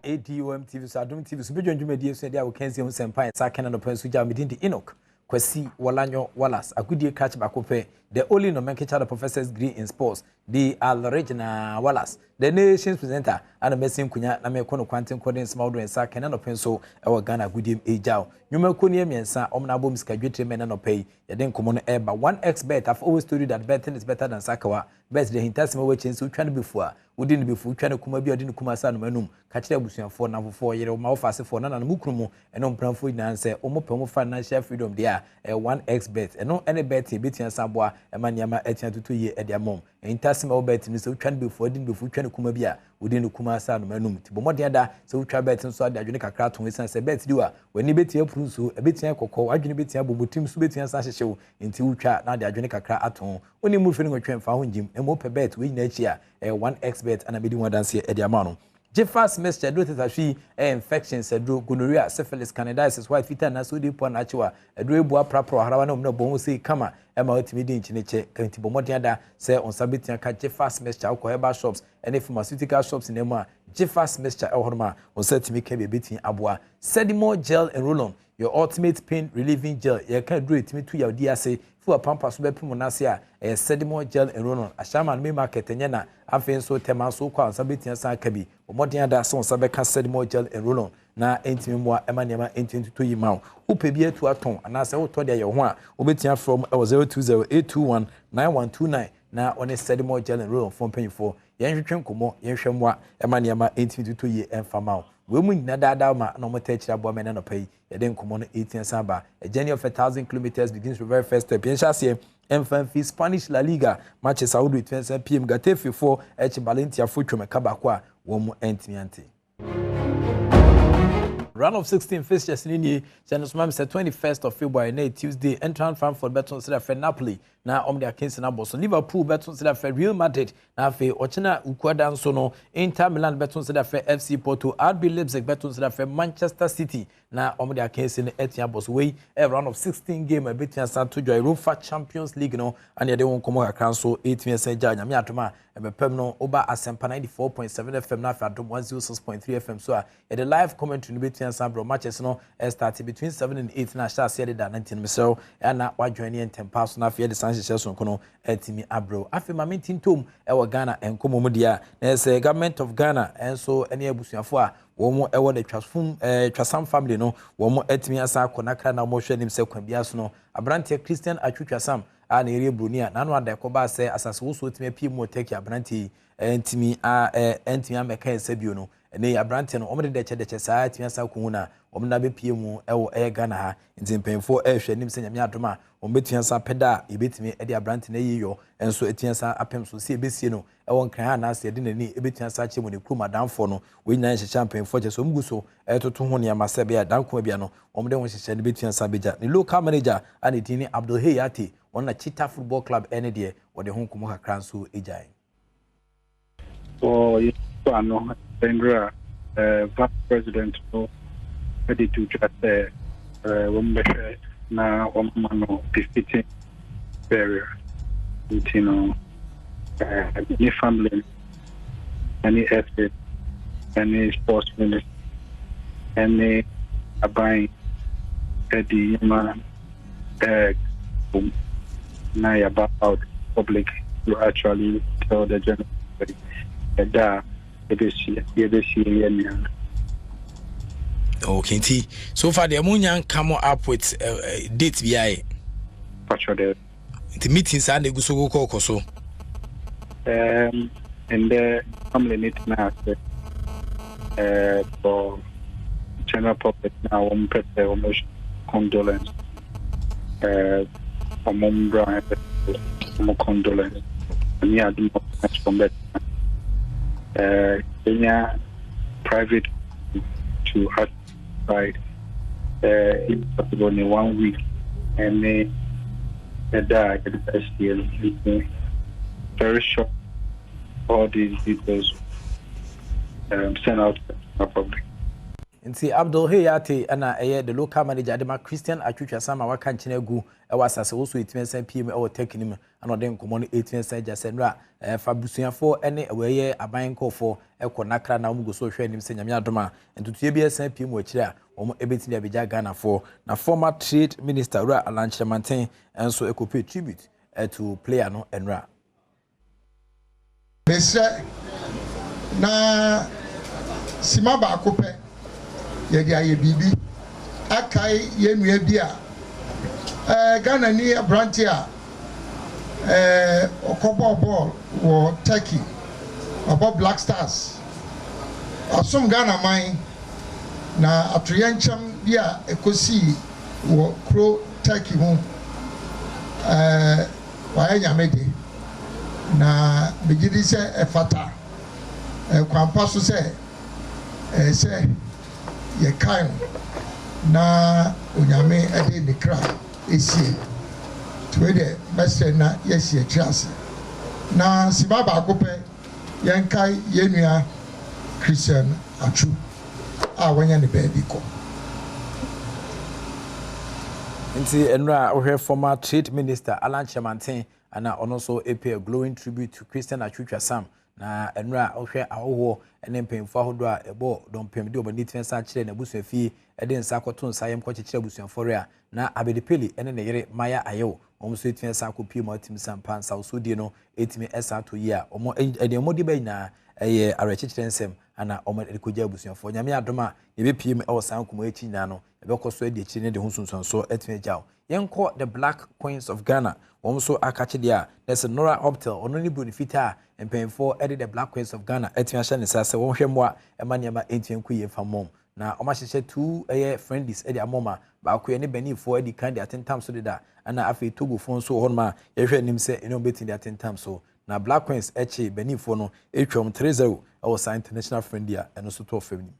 Adom TV so Adom TV so bedwa ndwumadi so dia wo kansi hu sempa sa kana no pen so ja medin di Enoch Kwasi Walanyo Wallace agudie catch bakope the only nomenclature the professors degree in sports the original Wallace the nation's presenter and mesin kunya na me kono kwanten kodin small do ensa kana no pen so e wo Ghana agudie ejao nyuma koni emiensa omna bom ska dwetre men no pay ye den komo no eba 1xbet. I've always told you that betting is better than sakawa bet the hintasima we chensi utwa no before wodin befu utwa no kuma bi odin kuma sa no manum ka kire abusuafo na fofo yere ma ofasefo na mukrumu eno mpranfo nyina se omopam financial freedom there 1xbet eno any bet e betian saboa ema niama etian tutu ye ediamom hintasima we bet ni se utwa no before odin befu utwa no kuma bi a wodin kuma sa no manum ti bomodin da se utwa bet nso ade adwene kakra to esan se bet diwa wani betia pruso ebetian kokko adwene betia bobotim so betia sa hyehyew nti utwa na ade adwene kakra aton oni mu feni ngotwen fa ho njim emo pe bet we nyina chi a 1xbet ana medi wadanse ediamano Jeffas Mr. Dotatashi infections edro gonorrhea syphilis candidiasis white fever na so depo na achewa edro ebu prapro harawa na bo sei kama ema otimi di nchineche kanti bomodin da se onsabetia ka Jeffas Mr. alcohol herbal shops and pharmaceutical shops in ema Jeffas Mr. ehorma onsatimi ka be betin aboa Sedimo gel and roll-on your ultimate pain relieving gel ye kan dro etimi tu ya odi ase fu pampa so bepimo na ase a Sedimo gel and roll-on ashama no market enya na afen so tema so kwa onsabetia san ka bi bomodin da se onsabeka Sedimo gel and roll-on na entimi mwa ema niama entimi to yi mawo upe bi etu aton anase wo to de ye ho a obetia from 0208219129 na one Sedimo gel and roll-on from penfo yenhwetwen komo yenhwemwa ema niama entimi to yi enfama we mu nyina dada ma na mo tachira bo mena no pai yeden komo no 18 saba a journey of 1,000 kilometers begins with the very first step yenhase Mfanfi Spanish La Liga matches Saudi 20 PM Getafe 4 H Valencia Futuro Kabako a wo mu entimi ante Round of 16 fixtures in the January 21st of February, Tuesday, entrant Frankfurt Beton Cedar Napoli. Now, on their case in Abos, Liverpool Beton Cedar Real Madrid. Now, Ochina Ukwadan Sono, Inter Milan Beton Cedar FC Porto, RB Leipzig Beton Cedar Manchester City. Now, on their case in the Etiabos way, a round of 16 game a bit and start to join Europa Champions League. No, and they won't come out council 8 years. Yamiatoma, and Pemno Oba Asempa 94.7 FM, now for 106.3 FM. So, at the live commentary between Sambro matches no started between 7 and 8 na sha said that 19 so and na wa join in 10 pass na fear the Sanchez so kono etimi abro afi mamentin tom e wo Ghana enkomo mu dia na say government of Ghana and so any abusuafo a wo mo e wo the twasam family no wo mo etimi asa konakra na mo hwanim se kwan bia so no abrante Christian atwatwasam a na ere brunia na no anda ko ba se asase wo so etimi pie mo take abrante entimi ameka esebio no ene abrante no omde de saa timia sa kuhuna omna be pie mu ewo Ghana ha ntimpenfo ehwe nim se nyame adoma ombetua sa peda ebetimi ede abrante na yiyo enso etia sa apem so se ebesie no ewo nkran ha na ase de nani ebetua sa chemu ne kru madamfo no we nyan hye championfo je so mguso etoto ho ne amase be danko bia no omde won hye de betua sa beja ne local manager ani dini Abdul Hayati on na Cheetah Football Club ene de wo de ho nkomo kakran so ejai you know Bengra vice president no ready to chat wombeshe na wamano defeating barrier you know any family any athlete any sportsman any buying the man now about public to actually tell the general that okay, so far the Amunian come up with dates via the meetings and the Gusugo so and the family meeting now for general public now almost condolence condolence and yeah do much from that Kenya private to outside in only 1 week and they died the best year very short all these details sent out to the public. Nti Abdul Hayati ana the local manager Adom Christian atwatwasam a waka nchene gu e wasase wo so 18 PM e wo teknim ana ɔde nkɔmmɔ no 18 sɛgya sɛ nra fabusuafo ene weye abankɔfo ɛkɔ nakra na ɔmo go so hwɛ anim sɛ nyame adom a ntutue bi ɛsan pie mu akyire a ɔmo ebetimi abegya Ghana for na former trade minister Ura Alanchremanten enso ekope tribute to player no enra Besre na sima ba akopɛ ye dia ye bibi akai ye nua bi a Ghana ni abranti a okobo ball wo Turkey about Black Stars asom Ghana man na atoyencham bi a ekosi wo kro Turkey ho wa nyamede na begidi se efata kwampa so se se ye kan na onyame ede nikra esi twede bese na yesi achiase na sibaba akope yenkai yenua Christian Achu a wanya ne baby ko nti enra ohwe former trade minister Alanchremanten ana ono so pay a glowing tribute to Christian Achu Sam na enra ohwe awoho ene mpemfo ahodo a ebo dompem de obani twensa kire na busuafie ede nsa akoto nsa yem kwakire busuafore a na abedepeli ene ne yere maya ayew omo so twensa akopie ma tim sampa nsa so die no etimi esa to yi a omo ede omo de ba nyina eye arekire nsem ana omo ekoja busuafo nyame adoma yebepie me osan komo echi nyina no ebekoso ede echi ne de hunsunso etimi jaw yenko the Black Queens of Ghana so akache dia there's Nora Optel ono ni bonifita empemfo edit the Black Queens of Ghana etia hye ne sase won hwemo a emaniama entianku ye famom na oma hyehye two friendlies edi amoma ba ko ye ne Benin fo edi kan de atentam so deda ana afi Togo fo so honma ye hwe nim se eno beti de atentam so na Black Queens eche Benin fo no etwom 3-0 our international friendly a eno so to family.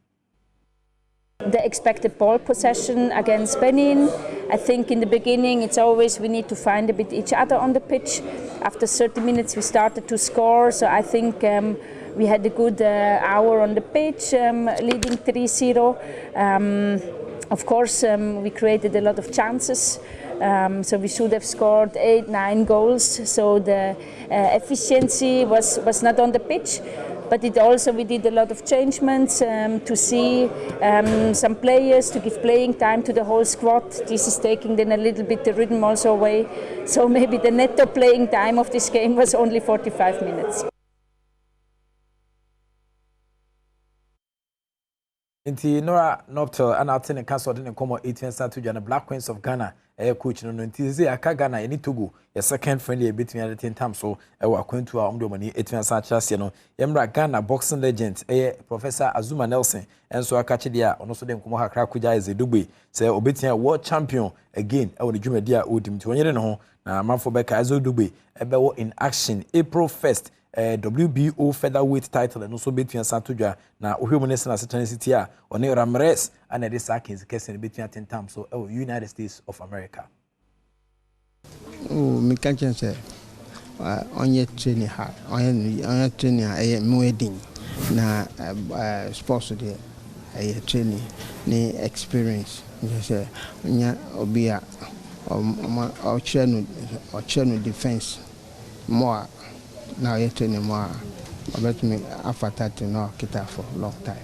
The expected ball possession against Benin, I think in the beginning it's always we need to find a bit each other on the pitch. After 30 minutes we started to score, so I think we had a good hour on the pitch, leading 3-0. Of course we created a lot of chances, so we should have scored 8-9 goals, so the efficiency was not on the pitch. But it also, we did a lot of changements to see some players, to give playing time to the whole squad. This is taking then a little bit the rhythm also away. So maybe the netto playing time of this game was only 45 minutes. Inti Nora Optel ana atene kaso de ne komo 18 start to the Black Queens of Ghana coach no nti ze aka Ghana eni Togo your second friendly between at 10 times so akwantu a omdo mani 18 start chase no yemra Ghana boxing legend Professor Azuma Nelson enso aka che dia ono so de komo hakra kuja eze dugbe say obetia world champion again e woni dwumadi a odim ti wonyere ne ho na manfo beka ezo dugbe ebe wo in action April 1st WBO featherweight title and also between Santujwa na ohwemune na Setan City a one Ramirez and the Sakins kesen between 10 times so United States of America. Oh, me can say onye training hard onye training wedding na sports dey training ni experience say nya obi a o chenu defense more. Now you're training more about me after that no kita for long time.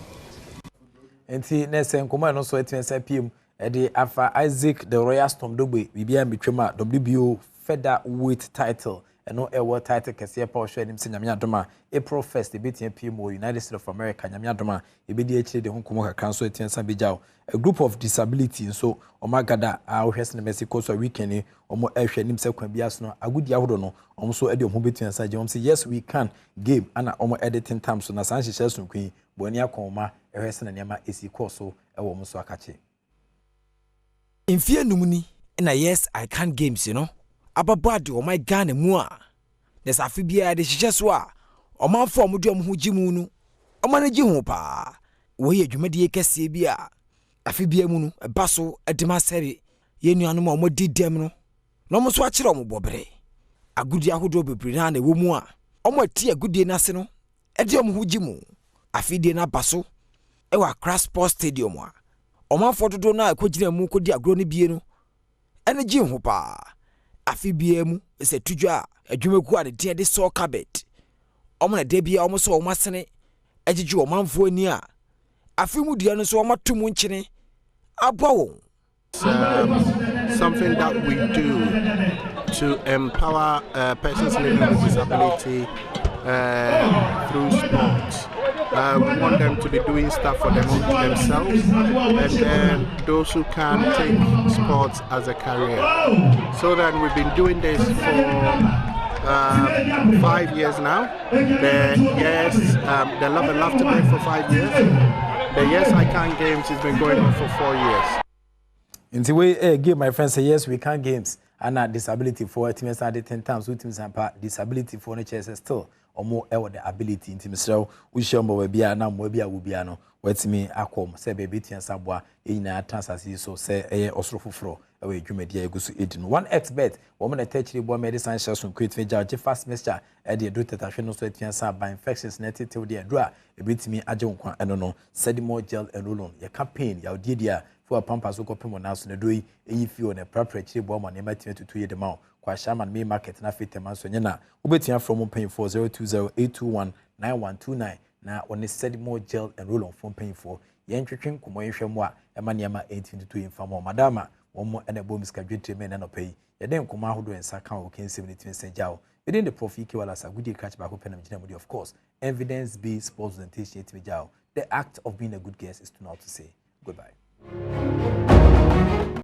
And see next nkoma no so etinsa PM the afa Isaac the Royal Storm Dogbe bibia metwema WBO featherweight title and no world title kese pa ohwe nim se nyame adoma April 1st betia PM United States of America nyame adoma ebedi akire de honkomo kakran so etinsa bejaw a group of disability so omagada a ohwese ne Mexico so weekend omo ehwe nim se kwan biaso no agudi ahodo no omo so ede omo betinsa je omo say yes we can game ana omo editing time so na san hyehyɛ so kwin boni akoma ehwese na nyama esi course so ewo omo so akache Infia numuni na yes I can games you know ababade o my Ghana mu a des afi bia de hyehyɛ so a o man fo mo de o ho gimu nu o man gi ho pa wo ye dwumade kese bia afi bia mu nu eba so edema sere ye nuanom o mo didem no no mo so akire o mo bobre agudi ahodo bebre na wo mu a o mo ati agudi na se no e de o ho gimu afi de na baso e wa Accra Sports Stadium a o man fo dodo na akogire mu kodi agro ne bie no ene gi ho pa afi bia mu se tudwa adwumaku a de de so carpet omo na de bia omo so omo asene agigi omanfo ani a afi mu dia no so omo tomu nkyene abowo. Something that we do to empower persons living with disability through sports. We want them to be doing stuff for themselves, and then those who can take sports as a career. So then we've been doing this for 5 years now. The Love and Laughter Day for 5 years. The Yes I Can Games has been going on for 4 years. In the way, give my friends say yes we can games and disability for teams added 10 times with teams and disability for NHS still or more the ability in teams. So we show more be a now more be a wubiano. What's me akom say baby and sabwa in a transasi so say a osrofufro away you media gusu eating. One expert woman attached to medicine shows from create judge first semester at the do tetrational sweat by infections netted till the draw a bit me ajon and no said more gel and roll your campaign your dear for pampas who copy on us in the doy if you on a preparatory bomb on the 2 year demand kwa shaman may market na fit man so nyana ubetia from paying for 0208219129 na on said more gel and roll on phone paying for yen twetwen komo yehwe mo a ema niama 1822 infamo madama womo ene bom skadwetire men na pay yeden komo ahodo ensa kan o ken 70 senjao within the profit wala sa good catch back open am of course evidence based presentation it jao the act of being a good guest is to not to say goodbye.